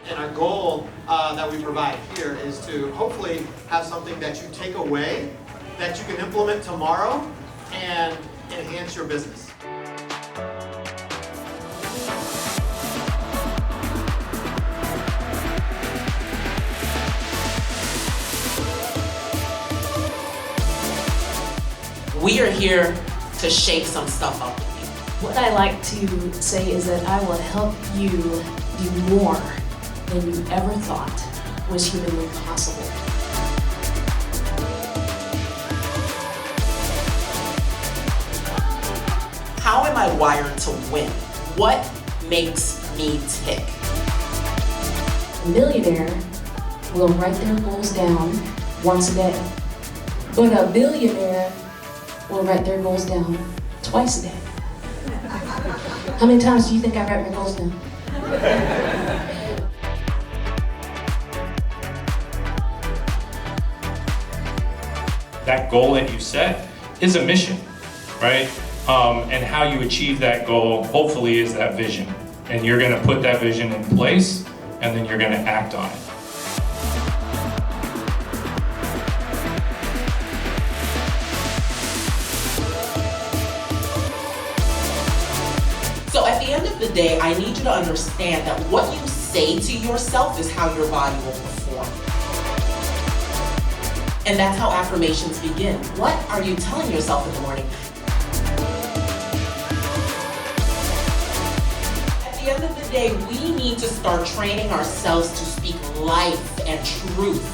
And our goal that we provide here is to hopefully have something that you take away, that you can implement tomorrow and enhance your business. We are here to shake some stuff up with you. What I like to say is that I will help you do more than you ever thought was humanly possible. How am I wired to win? What makes me tick? A millionaire will write their goals down once a day, but a billionaire will write their goals down twice a day. How many times do you think I write my goals down? That goal that you set is a mission, right? And how you achieve that goal, hopefully, is that vision. And you're gonna put that vision in place, and then you're gonna act on it. So at the end of the day, I need you to understand that what you say to yourself is how your body will perform. And that's how affirmations begin. What are you telling yourself in the morning? At the end of the day, we need to start training ourselves to speak life and truth